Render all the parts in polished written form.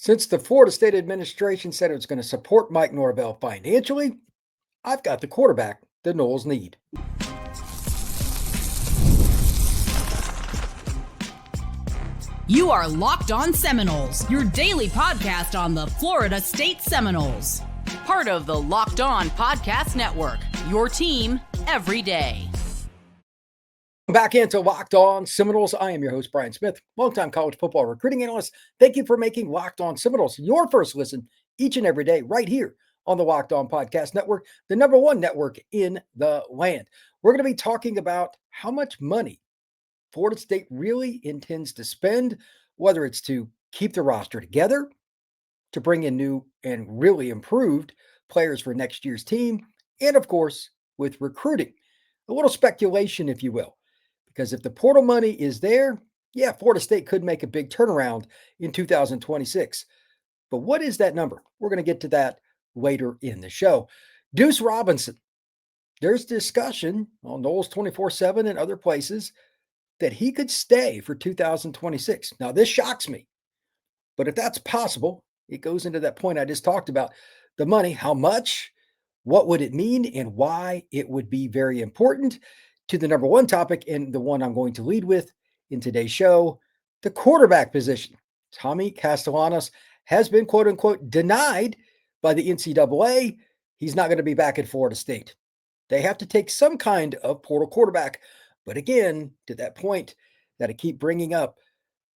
Since the Florida State administration said it was going to support Mike Norvell financially, I've got the quarterback the Noles need. You are Locked On Seminoles, your daily podcast on the Florida State Seminoles. Part of the Locked On Podcast Network, your team every day. Back into Locked On Seminoles. I am your host, Brian Smith, longtime college football recruiting analyst. Thank you for making Locked On Seminoles your first listen each and every day right here on the Locked On Podcast Network, the number one network in the land. We're going to be talking about how much money Florida State really intends to spend, whether it's to keep the roster together, to bring in new and really improved players for next year's team, and of course, with recruiting. A little speculation, if you will. Because if the portal money is there, yeah, Florida State could make a big turnaround in 2026. But what is that number? We're going to get to that later in the show. Deuce Robinson, there's discussion on Noles 24/7 and other places that he could stay for 2026. Now, this shocks me. But if that's possible, it goes into that point I just talked about. The money, how much, what would it mean, and why it would be very important to the number one topic and the one I'm going to lead with in today's show, the quarterback position. Tommy Castellanos has been, quote unquote, denied by the NCAA. He's not going to be back at Florida State. They have to take some kind of portal quarterback. But again, to that point that I keep bringing up,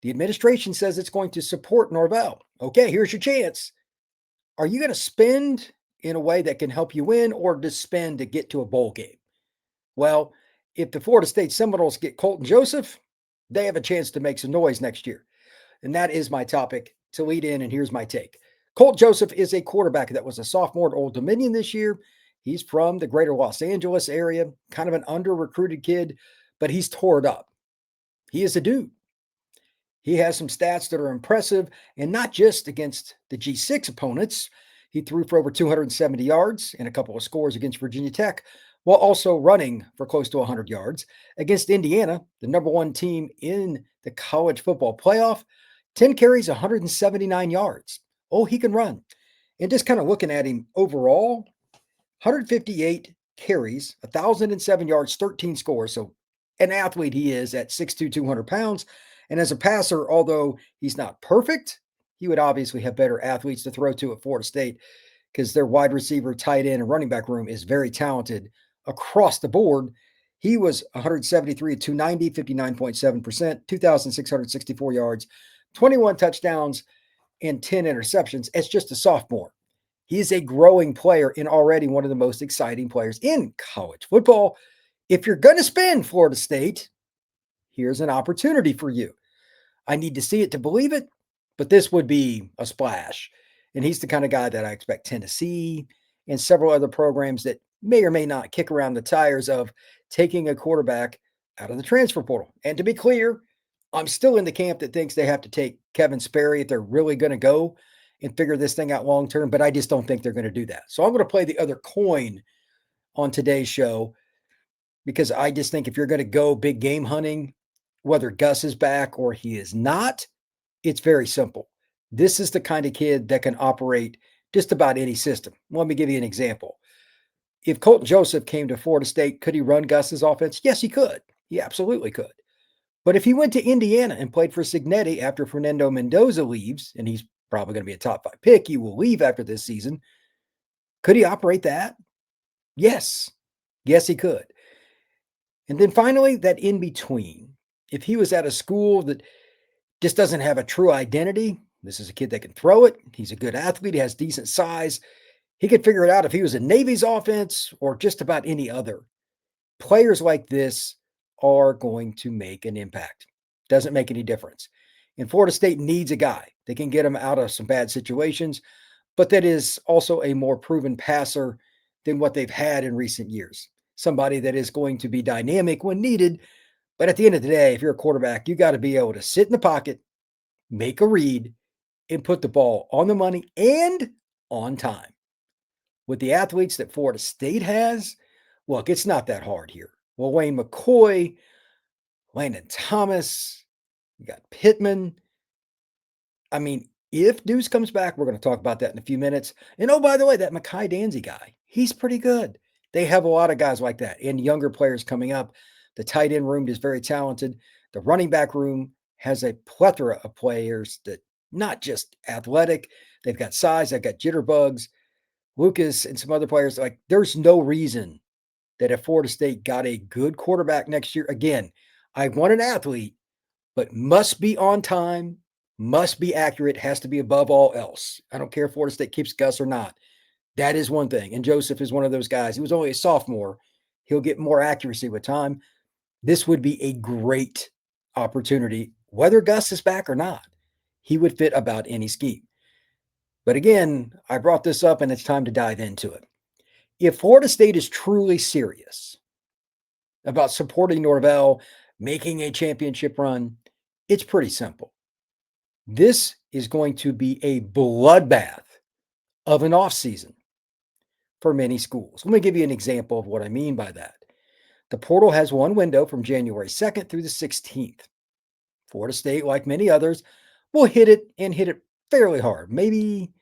the administration says it's going to support Norvell. Okay, here's your chance. Are you going to spend in a way that can help you win, or just spend to get to a bowl game? Well, if the Florida State Seminoles get Colton Joseph, they have a chance to make some noise next year. And that is my topic to lead in, and here's my take. Colton Joseph is a quarterback that was a sophomore at Old Dominion this year. He's from the greater Los Angeles area, kind of an under-recruited kid, but he's tore it up. He is a dude. He has some stats that are impressive, and not just against the G6 opponents. He threw for over 270 yards and a couple of scores against Virginia Tech, while also running for close to 100 yards against Indiana, the number one team in the college football playoff. 10 carries, 179 yards. Oh, he can run. And just kind of looking at him overall, 158 carries, 1,007 yards, 13 scores. So an athlete he is at 6'2", 200 pounds. And as a passer, although he's not perfect, he would obviously have better athletes to throw to at Florida State because their wide receiver, tight end, and running back room is very talented across the board. He was 173 at 290, 59.7%, 2,664 yards, 21 touchdowns, and 10 interceptions as just a sophomore. He is a growing player and already one of the most exciting players in college football. If you're going to spend Florida State, here's an opportunity for you. I need to see it to believe it, but this would be a splash. And he's the kind of guy that I expect Tennessee and several other programs that may or may not kick around the tires of taking a quarterback out of the transfer portal. And to be clear, I'm still in the camp that thinks they have to take Kevin Sperry if they're really going to go and figure this thing out long term, but I just don't think they're going to do that. So I'm going to play the other coin on today's show because I just think if you're going to go big game hunting, whether Gus is back or he is not, it's very simple. This is the kind of kid that can operate just about any system. Let me give you an example. If Colton Joseph came to Florida State, could he run Gus's offense? Yes, he could. He absolutely could. But if he went to Indiana and played for Signetti after Fernando Mendoza leaves, and he's probably going to be a top 5 pick, he will leave after this season, could he operate that? Yes. Yes, he could. And then finally, that in between. If he was at a school that just doesn't have a true identity, this is a kid that can throw it. He's a good athlete. He has decent size. He could figure it out if he was in Navy's offense or just about any other. Players like this are going to make an impact. Doesn't make any difference. And Florida State needs a guy that can get him out of some bad situations, but that is also a more proven passer than what they've had in recent years. Somebody that is going to be dynamic when needed. But at the end of the day, if you're a quarterback, you got to be able to sit in the pocket, make a read, and put the ball on the money and on time. With the athletes that Florida State has, look, it's not that hard here. Well, Wayne McCoy, Landon Thomas, you got Pittman. I mean, If Deuce comes back, we're going to talk about that in a few minutes. And oh, by the way, that Makai Danzy guy, he's pretty good. They have a lot of guys like that and younger players coming up. The tight end room is very talented. The running back room has a plethora of players that not just athletic, they've got size, they've got jitterbugs. Lucas and some other players, like there's no reason that if Florida State got a good quarterback next year, again, I want an athlete, but must be on time, must be accurate, has to be above all else. I don't care if Florida State keeps Gus or not. That is one thing. And Joseph is one of those guys. He was only a sophomore. He'll get more accuracy with time. This would be a great opportunity, whether Gus is back or not. He would fit about any scheme. But again, I brought this up and it's time to dive into it. If Florida State is truly serious about supporting Norvell, making a championship run, it's pretty simple. This is going to be a bloodbath of an offseason for many schools. Let me give you an example of what I mean by that. The portal has one window from January 2nd through the 16th. Florida State, like many others, will hit it fairly hard. Maybe,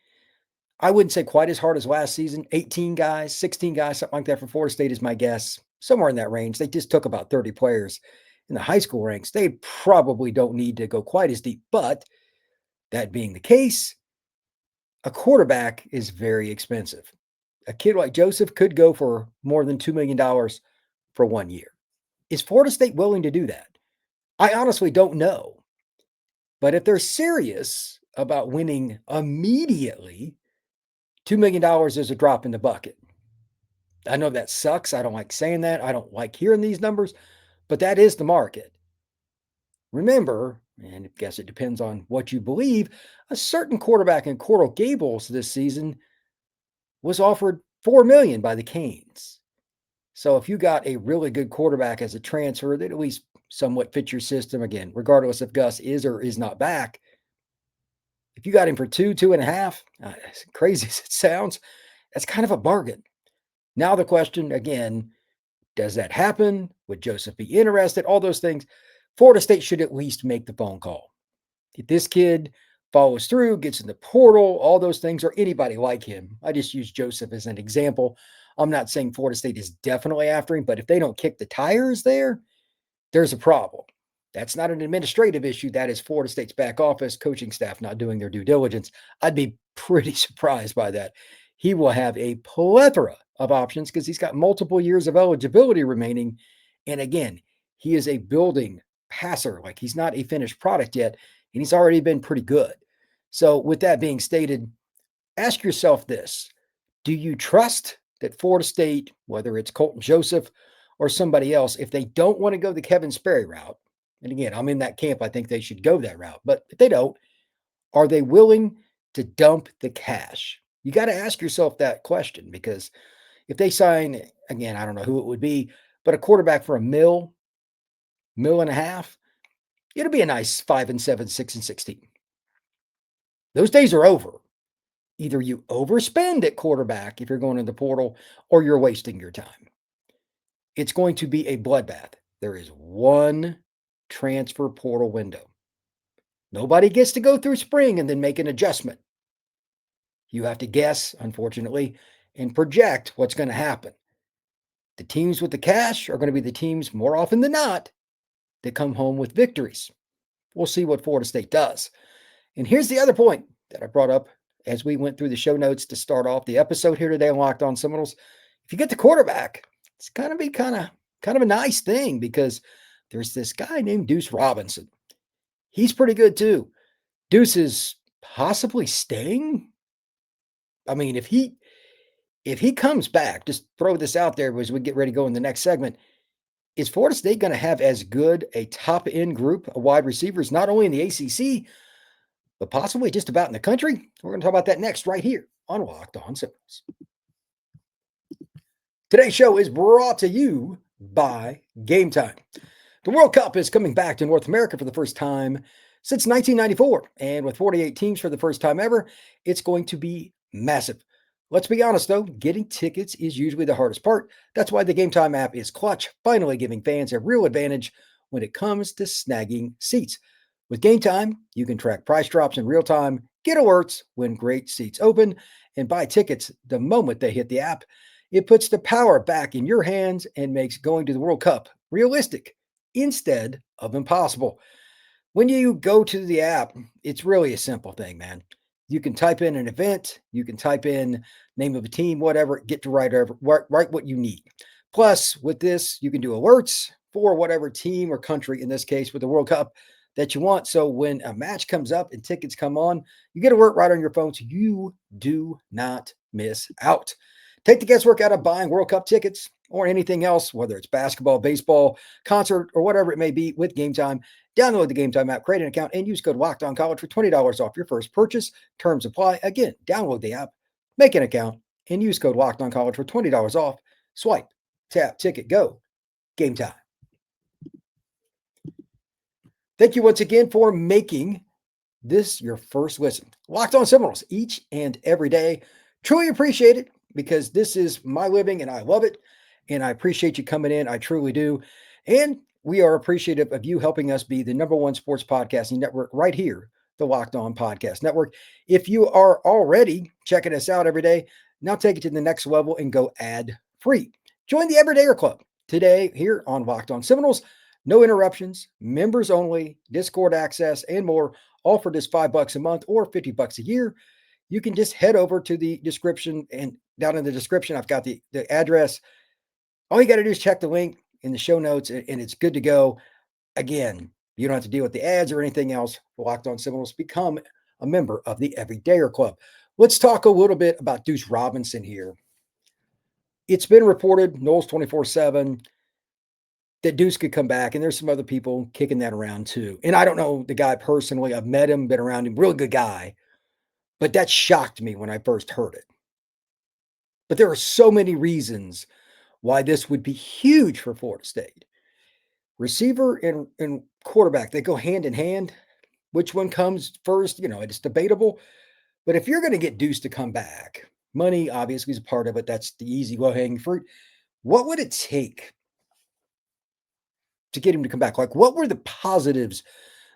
I wouldn't say quite as hard as last season. 18 guys, 16 guys, something like that for Florida State is my guess. Somewhere in that range. They just took about 30 players in the high school ranks. They probably don't need to go quite as deep. But that being the case, a quarterback is very expensive. A kid like Joseph could go for more than $2 million for 1 year. Is Florida State willing to do that? I honestly don't know. But if they're serious about winning immediately, $2 million is a drop in the bucket. I know that sucks. I don't like saying that. I don't like hearing these numbers, but that is the market. Remember, and I guess it depends on what you believe, a certain quarterback in Coral Gables this season was offered $4 million by the Canes. So if you got a really good quarterback as a transfer that at least somewhat fits your system, again, regardless if Gus is or is not back, if you got him for 2.5, as crazy as it sounds, that's kind of a bargain. Now the question, again, does that happen? Would Joseph be interested? All those things. Florida State should at least make the phone call. If this kid follows through, gets in the portal, all those things, or anybody like him. I just use Joseph as an example. I'm not saying Florida State is definitely after him, but if they don't kick the tires there, there's a problem. That's not an administrative issue. That is Florida State's back office, coaching staff not doing their due diligence. I'd be pretty surprised by that. He will have a plethora of options because he's got multiple years of eligibility remaining. And again, he is a building passer. Like he's not a finished product yet, and he's already been pretty good. So with that being stated, ask yourself this. Do you trust that Florida State, whether it's Colton Joseph or somebody else, if they don't want to go the Kevin Sperry route, and again, I'm in that camp, I think they should go that route, but if they don't, are they willing to dump the cash? You got to ask yourself that question because if they sign, again, I don't know who it would be, but a quarterback for $1.5 million, it'll be a nice 5-7, 6-16. Those days are over. Either you overspend at quarterback if you're going in the portal or you're wasting your time. It's going to be a bloodbath. There is one transfer portal window. Nobody gets to go through spring and then make an adjustment. You have to guess, unfortunately, and project what's going to happen. The teams with the cash are going to be the teams more often than not that come home with victories. We'll see what Florida State does. And here's the other point that I brought up as we went through the show notes to start off the episode here today on Locked On Seminoles. If you get the quarterback, it's going to be kind of a nice thing because there's this guy named Duce Robinson. He's pretty good too. Deuce is possibly staying. I mean, if he comes back, just throw this out there as we get ready to go in the next segment. Is Florida State going to have as good a top-end group of wide receivers, not only in the ACC, but possibly just about in the country? We're going to talk about that next right here on Locked On Seminoles. Today's show is brought to you by Game Time. The World Cup is coming back to North America for the first time since 1994, and with 48 teams for the first time ever, it's going to be massive. Let's be honest, though, getting tickets is usually the hardest part. That's why the Game Time app is clutch, finally giving fans a real advantage when it comes to snagging seats. With Game Time, you can track price drops in real time get alerts when great seats open, and buy tickets the moment they hit the app. It puts the power back in your hands and makes going to the World Cup realistic instead of impossible. When you go to the app, it's really a simple thing, man. You can type in an event, you can type in name of a team, whatever, get to write what you need. Plus, with this, you can do alerts for whatever team or country, in this case with the World Cup, that you want. So when a match comes up and tickets come on, you get alert right on your phone so you do not miss out. Take the guesswork out of buying World Cup tickets or anything else, whether it's basketball, baseball, concert, or whatever it may be with Game Time. Download the Game Time app, create an account, and use code LOCKEDONCollege for $20 off your first purchase. Terms apply. Again, download the app, make an account, and use code LOCKEDONCollege for $20 off. Swipe, tap, ticket, go. Game Time. Thank you once again for making this your first listen. Locked On Seminoles each and every day. Truly appreciate it because this is my living and I love it. And I appreciate you coming in. I truly do. And we are appreciative of you helping us be the #1 sports podcasting network right here, the Locked On Podcast Network. If you are already checking us out every day, now take it to the next level and go ad free. Join the Everydayer Club today here on Locked On Seminoles. No interruptions, members only, Discord access, and more, all for just $5 a month or $50 a year. You can just head over to the description, and down in the description, I've got the address. All you got to do is check the link in the show notes, and it's good to go. Again, you don't have to deal with the ads or anything else. Locked On Seminoles, become a member of the Everydayer Club. Let's talk a little bit about Deuce Robinson here. It's been reported, Noles 24/7, that Deuce could come back, and there's some other people kicking that around too. And I don't know the guy personally. I've met him, been around him, really good guy. But that shocked me when I first heard it. But there are so many reasons why this would be huge for Florida State. Receiver and quarterback, they go hand in hand. Which one comes first? It's debatable. But if you're going to get Deuce to come back, money obviously is a part of it. That's the easy low-hanging fruit. What would it take to get him to come back? Like, what were the positives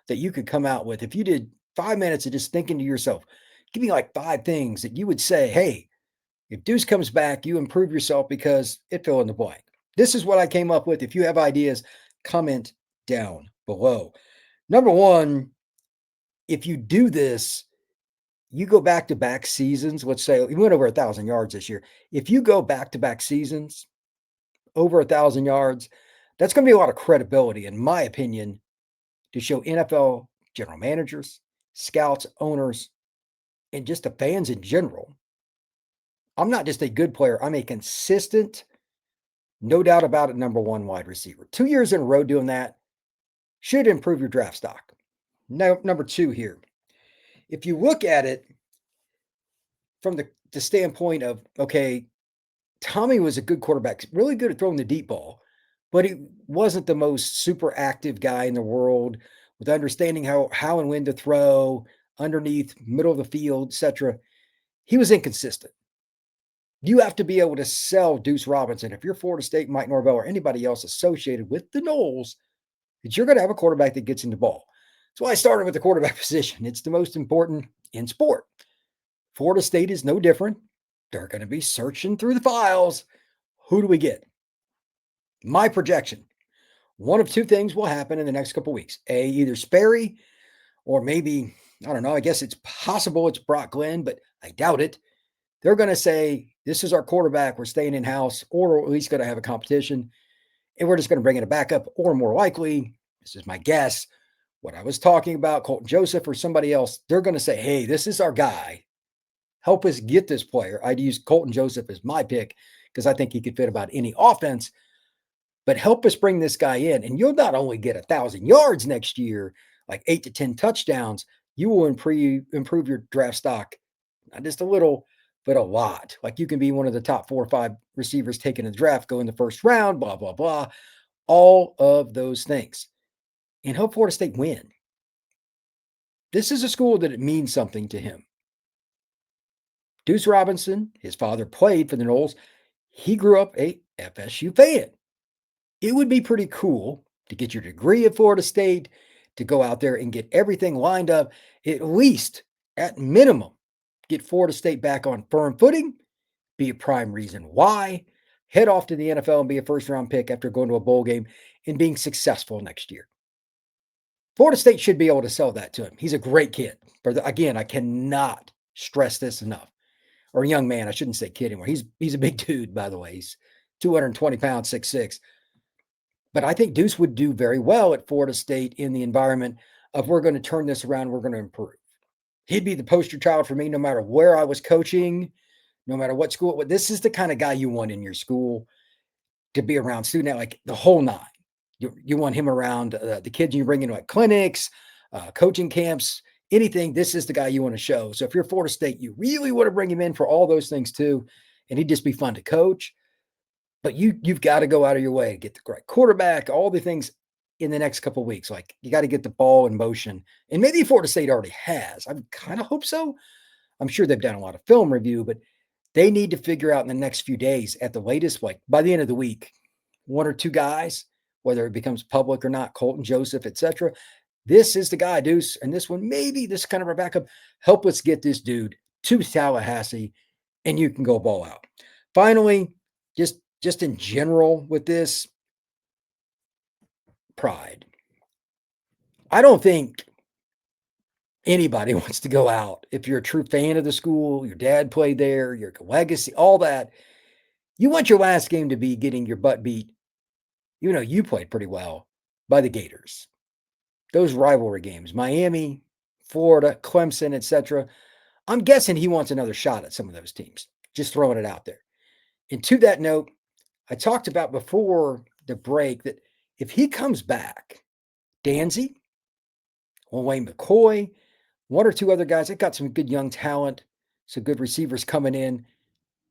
that you could come out with if you did 5 minutes of just thinking to yourself? Give me like 5 things that you would say, hey, if Deuce comes back, you improve yourself because it fill in the blank. This is what I came up with. If you have ideas, comment down below. Number one, if you do this, you go back-to-back seasons. Let's say you went over 1,000 yards this year. If you go back-to-back seasons, over 1,000 yards, that's going to be a lot of credibility, in my opinion, to show NFL general managers, scouts, owners, and just the fans in general. I'm not just a good player. I'm a consistent, no doubt about it, #1 wide receiver. 2 years in a row doing that should improve your draft stock. Now, number 2 here. If you look at it from the standpoint of, okay, Tommy was a good quarterback, really good at throwing the deep ball, but he wasn't the most super active guy in the world with understanding how and when to throw underneath, middle of the field, etc. He was inconsistent. You have to be able to sell Duce Robinson. If you're Florida State, Mike Norvell, or anybody else associated with the Noles, that you're going to have a quarterback that gets in the ball. That's why I started with the quarterback position. It's the most important in sport. Florida State is no different. They're going to be searching through the files. Who do we get? My projection, one of 2 things will happen in the next couple of weeks. Either Sperry or maybe, I don't know, I guess it's possible it's Brock Glenn, but I doubt it. They're going to say, this is our quarterback. We're staying in-house, or at least going to have a competition, and we're just going to bring in a backup, or more likely, this is my guess, what I was talking about, Colton Joseph or somebody else, they're going to say, hey, this is our guy. Help us get this player. I'd use Colton Joseph as my pick because I think he could fit about any offense, but help us bring this guy in. And you'll not only get 1,000 yards next year, like 8 to 10 touchdowns, you will improve your draft stock, not just a little, but a lot. Like you can be one of the top 4 or 5 receivers taken in the draft, go in the first round, blah, blah, blah. All of those things. And help Florida State win. This is a school that it means something to him. Deuce Robinson, his father played for the Noles. He grew up a FSU fan. It would be pretty cool to get your degree at Florida State, to go out there and get everything lined up, at least at minimum, get Florida State back on firm footing, be a prime reason why, head off to the NFL and be a first-round pick after going to a bowl game and being successful next year. Florida State should be able to sell that to him. He's a great kid. But again, I cannot stress this enough. Or young man, I shouldn't say kid anymore. He's a big dude, by the way. He's 220 pounds, 6'6". But I think Deuce would do very well at Florida State in the environment of we're going to turn this around, we're going to improve. He'd be the poster child for me no matter where I was coaching, no matter what school. This is the kind of guy you want in your school to be around student, like the whole nine. You want him around the kids you bring into like clinics, coaching camps, anything. This is the guy you want to show. So if you're Florida State, you really want to bring him in for all those things too. And he'd just be fun to coach. But you've got to go out of your way to get the right quarterback, all the things in the next couple of weeks. Like you got to get the ball in motion. And maybe Florida State already has. I kind of hope so. I'm sure they've done a lot of film review, but they need to figure out in the next few days at the latest, like by the end of the week, one or two guys, whether it becomes public or not, Colton Joseph, etc. This is the guy, Deuce. And this one, maybe this kind of a backup. Help us get this dude to Tallahassee and you can go ball out. Finally, just in general with this, pride. I don't think anybody wants to go out. If you're a true fan of the school, your dad played there, your legacy, all that, you want your last game to be getting your butt beat. You know, you played pretty well by the Gators. Those rivalry games, Miami, Florida, Clemson, etc. I'm guessing he wants another shot at some of those teams. Just throwing it out there. And to that note, I talked about before the break that if he comes back, Danzy, Wayne McCoy, one or two other guys, they've got some good young talent, some good receivers coming in.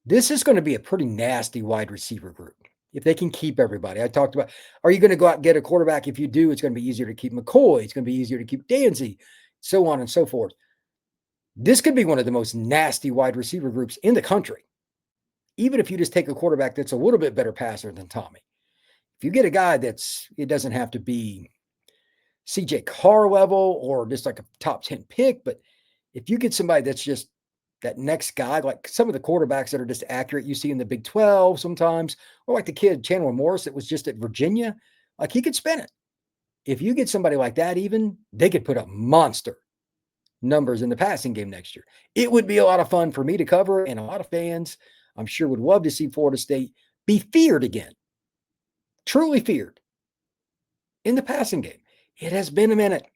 This is going to be a pretty nasty wide receiver group if they can keep everybody. I talked about, are you going to go out and get a quarterback? If you do, it's going to be easier to keep McCoy. It's going to be easier to keep Danzy, so on and so forth. This could be one of the most nasty wide receiver groups in the country. Even if you just take a quarterback that's a little bit better passer than Tommy. If you get a guy it doesn't have to be CJ Carr level or just like a top 10 pick, but if you get somebody that's just that next guy, like some of the quarterbacks that are just accurate you see in the Big 12 sometimes, or like the kid Chandler Morris that was just at Virginia, like he could spin it. If you get somebody like that, even they could put up monster numbers in the passing game next year. It would be a lot of fun for me to cover, and a lot of fans, I'm sure, would love to see Florida State be feared again, truly feared in the passing game. It has been a minute.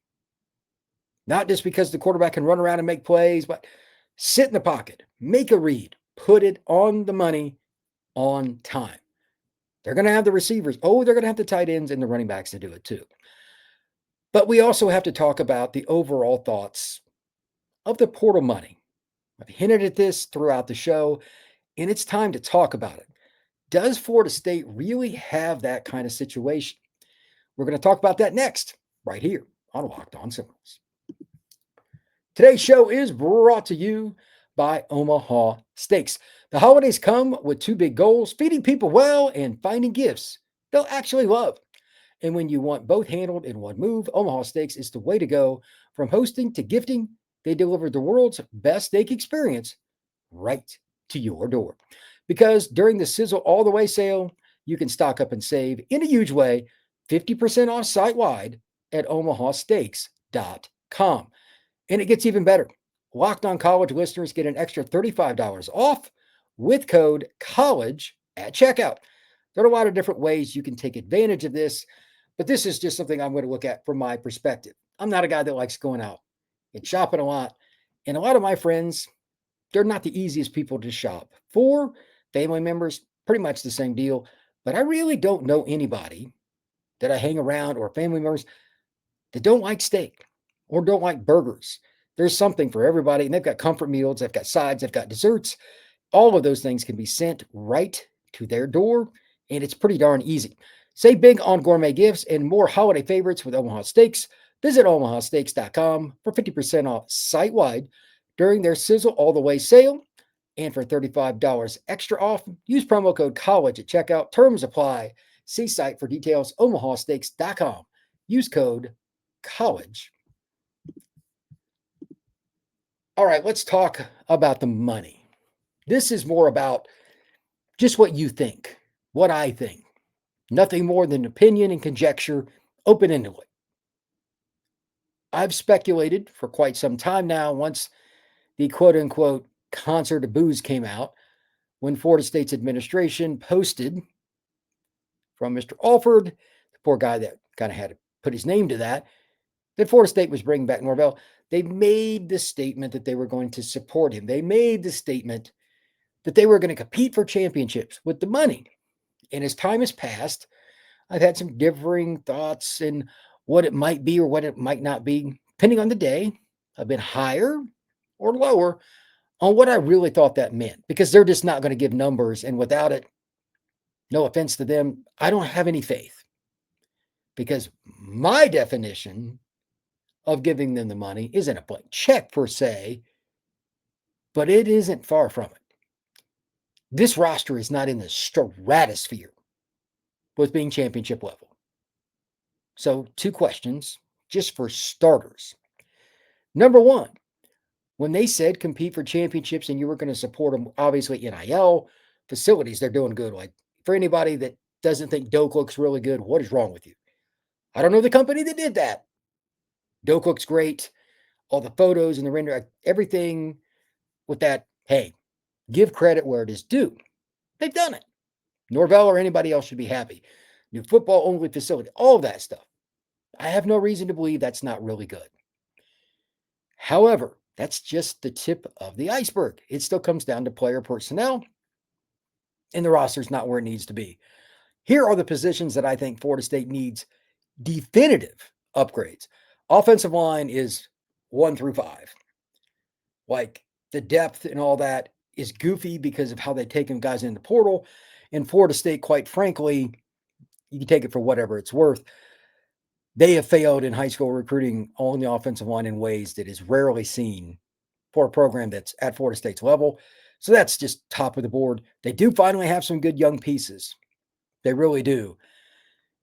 Not just because the quarterback can run around and make plays, but sit in the pocket, make a read, put it on the money on time. They're going to have the receivers. Oh, they're going to have the tight ends and the running backs to do it too. But we also have to talk about the overall thoughts of the portal money. I've hinted at this throughout the show, and it's time to talk about it. Does Florida State really have that kind of situation? We're going to talk about that next, right here on Locked On Seminoles. Today's show is brought to you by Omaha Steaks. The holidays come with two big goals: feeding people well and finding gifts they'll actually love. And when you want both handled in one move, Omaha Steaks is the way to go. From hosting to gifting, they deliver the world's best steak experience right to your door. Because during the Sizzle All the Way sale, you can stock up and save in a huge way, 50% off site-wide at omahasteaks.com. And it gets even better. Locked On College listeners get an extra $35 off with code COLLEGE at checkout. There are a lot of different ways you can take advantage of this, but this is just something I'm going to look at from my perspective. I'm not a guy that likes going out and shopping a lot. And a lot of my friends, they're not the easiest people to shop for. Family members, pretty much the same deal. But I really don't know anybody that I hang around or family members that don't like steak or don't like burgers. There's something for everybody. And they've got comfort meals, they've got sides, they've got desserts. All of those things can be sent right to their door. And it's pretty darn easy. Save big on gourmet gifts and more holiday favorites with Omaha Steaks. Visit omahasteaks.com for 50% off site-wide during their Sizzle All the Way sale. And for $35 extra off, use promo code COLLEGE at checkout. Terms apply. See site for details, omahasteaks.com. Use code COLLEGE. All right, let's talk about the money. This is more about just what you think, what I think. Nothing more than opinion and conjecture, open endedly. I've speculated for quite some time now, once the quote unquote concert of booze came out, when Florida State's administration posted from Mr. Alford, the poor guy that kind of had to put his name to that Florida State was bringing back Norvell. They made the statement that they were going to support him. They made the statement that they were going to compete for championships with the money. And as time has passed, I've had some differing thoughts in what it might be or what it might not be, depending on the day. I've been higher or lower on what I really thought that meant, because they're just not going to give numbers. And without it, no offense to them, I don't have any faith, because my definition of giving them the money isn't a blank check per se, but it isn't far from it. This roster is not in the stratosphere with being championship level. So, two questions just for starters. Number one, when they said compete for championships and you were going to support them, obviously NIL, facilities, they're doing good. Like, for anybody that doesn't think Doak looks really good, what is wrong with you? I don't know the company that did that. Doak looks great. All the photos and the render, everything with that, hey, give credit where it is due. They've done it. Norvell or anybody else should be happy. New football only facility, all of that stuff. I have no reason to believe that's not really good. However, that's just the tip of the iceberg. It still comes down to player personnel, and the roster's not where it needs to be. Here are the positions that I think Florida State needs definitive upgrades. Offensive line is 1 through 5. Like, the depth and all that is goofy because of how they've taken guys in the portal. And Florida State, quite frankly, you can take it for whatever it's worth. They have failed in high school recruiting on the offensive line in ways that is rarely seen for a program that's at Florida State's level. So that's just top of the board. They do finally have some good young pieces. They really do.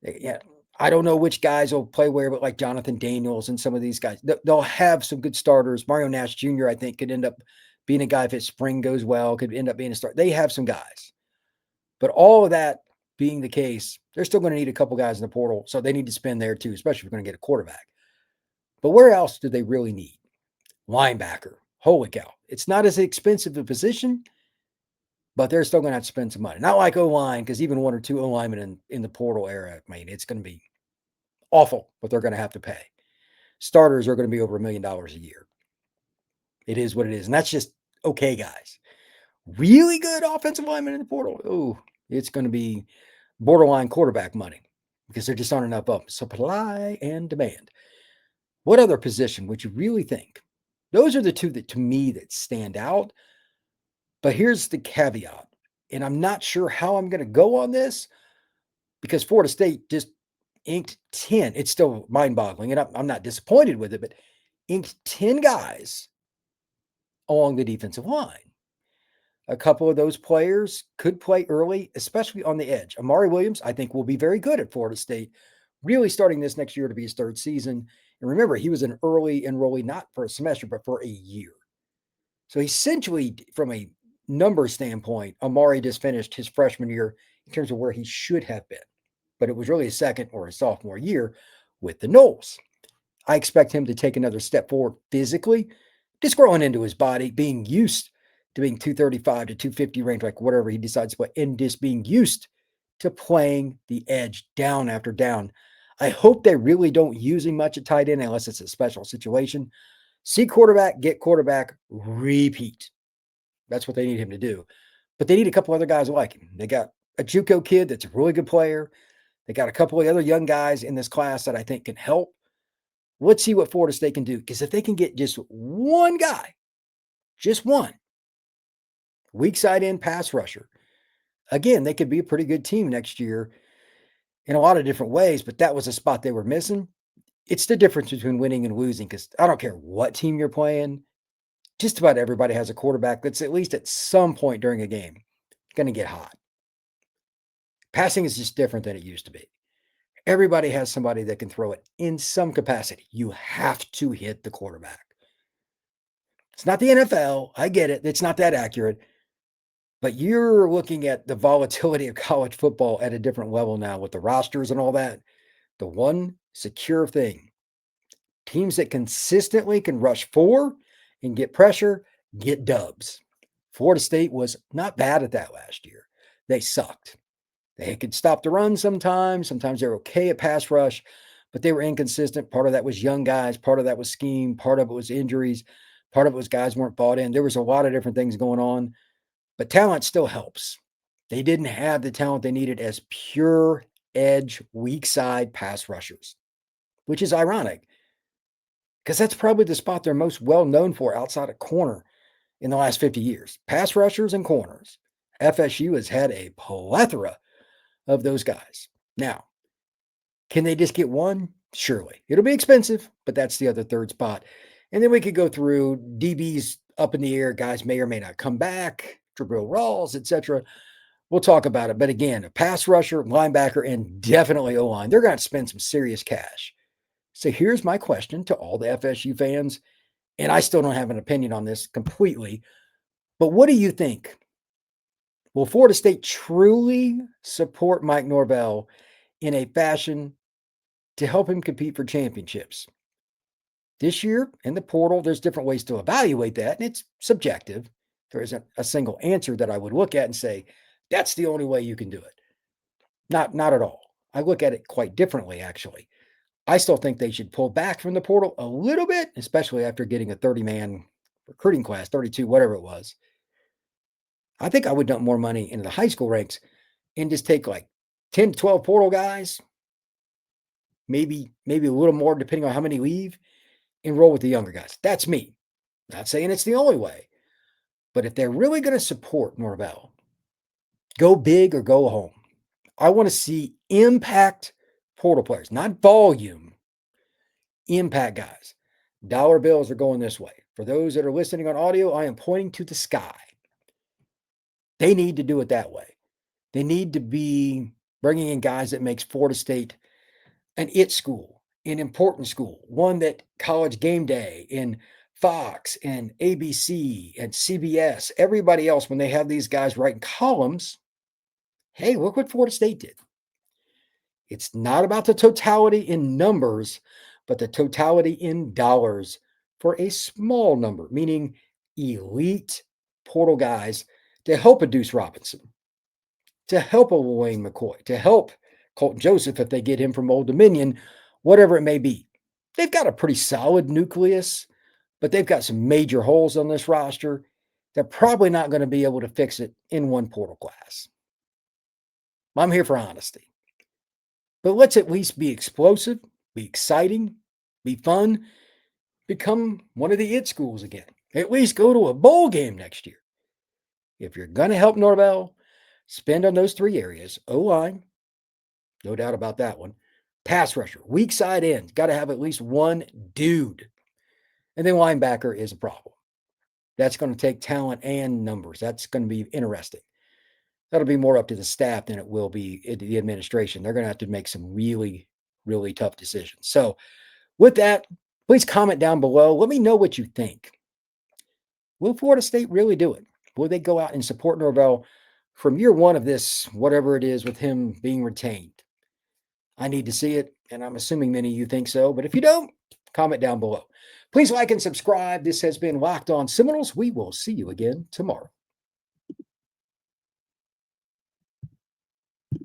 Yeah, I don't know which guys will play where, but like Jonathan Daniels and some of these guys, they'll have some good starters. Mario Nash Jr., I think, could end up being a guy if his spring goes well, could end up being a start. They have some guys. But all of that being the case, they're still going to need a couple guys in the portal. So they need to spend there too, especially if you're going to get a quarterback. But where else do they really need? Linebacker. Holy cow. It's not as expensive a position, but they're still going to have to spend some money. Not like O-line, because even one or two O-linemen in the portal era, I mean, it's going to be awful what they're going to have to pay. Starters are going to be over $1 million a year. It is what it is. And that's just okay, guys. Really good offensive linemen in the portal. Oh, it's going to be borderline quarterback money, because there just aren't enough of them. Supply and demand. What other position would you really think? Those are the two that, to me, that stand out. But here's the caveat, and I'm not sure how I'm going to go on this, because Florida State just inked 10. It's still mind-boggling, and I'm not disappointed with it, but inked 10 guys along the defensive line. A couple of those players could play early, especially on the edge. Amari Williams, I think, will be very good at Florida State, really starting this next year to be his third season. And remember, he was an early enrollee, not for a semester, but for a year. So essentially, from a number standpoint, Amari just finished his freshman year in terms of where he should have been. But it was really a second or a sophomore year with the Noles. I expect him to take another step forward physically, just growing into his body, being used to being 235 to 250 range, like whatever he decides to play, and just being used to playing the edge down after down. I hope they really don't use him much at tight end unless it's a special situation. See quarterback, get quarterback, repeat. That's what they need him to do. But they need a couple other guys like him. They got a JUCO kid that's a really good player. They got a couple of other young guys in this class that I think can help. Let's see what Florida State can do. Because if they can get just one guy, just one, weak side end pass rusher, again, they could be a pretty good team next year in a lot of different ways, but that was a spot they were missing. It's the difference between winning and losing, because I don't care what team you're playing. Just about everybody has a quarterback that's at least at some point during a game going to get hot. Passing is just different than it used to be. Everybody has somebody that can throw it in some capacity. You have to hit the quarterback. It's not the NFL. I get it. It's not that accurate. But you're looking at the volatility of college football at a different level now with the rosters and all that. The one secure thing, teams that consistently can rush for and get pressure, get dubs. Florida State was not bad at that last year. They sucked. They could stop the run sometimes. Sometimes they're okay at pass rush, but they were inconsistent. Part of that was young guys. Part of that was scheme. Part of it was injuries. Part of it was guys weren't bought in. There was a lot of different things going on, but talent still helps. They didn't have the talent they needed as pure edge, weak side pass rushers, which is ironic because that's probably the spot they're most well known for outside of corner in the last 50 years. Pass rushers and corners. FSU has had a plethora of those guys. Now, can they just get one? Surely. It'll be expensive, but that's the other third spot. And then we could go through DBs up in the air. Guys may or may not come back. Jabril Rawls, etc. We'll talk about it. But again, a pass rusher, linebacker, and definitely O-line. They're going to spend some serious cash. So here's my question to all the FSU fans. And I still don't have an opinion on this completely. But what do you think? Will Florida State truly support Mike Norvell in a fashion to help him compete for championships? This year in the portal, there's different ways to evaluate that, and it's subjective. There isn't a single answer that I would look at and say, that's the only way you can do it. Not at all. I look at it quite differently, actually. I still think they should pull back from the portal a little bit, especially after getting a 30-man recruiting class, 32, whatever it was. I think I would dump more money into the high school ranks and just take like 10 to 12 portal guys, maybe a little more depending on how many leave, and roll with the younger guys. That's me. Not saying it's the only way. But if they're really going to support Norvell, go big or go home. I want to see impact portal players, not volume, impact guys. Dollar bills are going this way. For those that are listening on audio, I am pointing to the sky. They need to do it that way. They need to be bringing in guys that makes Florida State an it school, an important school, one that College Game Day and Fox and ABC and CBS, everybody else, when they have these guys writing columns, hey, look what Florida State did. It's not about the totality in numbers, but the totality in dollars for a small number, meaning elite portal guys to help a Duce Robinson, to help a Wayne McCoy, to help Colton Joseph if they get him from Old Dominion, whatever it may be. They've got a pretty solid nucleus, but they've got some major holes on this roster. They're probably not going to be able to fix it in one portal class. I'm here for honesty. But let's at least be explosive, be exciting, be fun, become one of the it schools again. At least go to a bowl game next year. If you're going to help Norvell, spend on those three areas. O-line, no doubt about that one. Pass rusher, weak side end, got to have at least one dude. And then linebacker is a problem. That's going to take talent and numbers. That's going to be interesting. That'll be more up to the staff than it will be the administration. They're going to have to make some really, really tough decisions. So with that, please comment down below. Let me know what you think. Will Florida State really do it? Will they go out and support Norvell from year one of this, whatever it is, with him being retained? I need to see it, and I'm assuming many of you think so. But if you don't, comment down below. Please like and subscribe. This has been Locked On Seminoles. We will see you again tomorrow.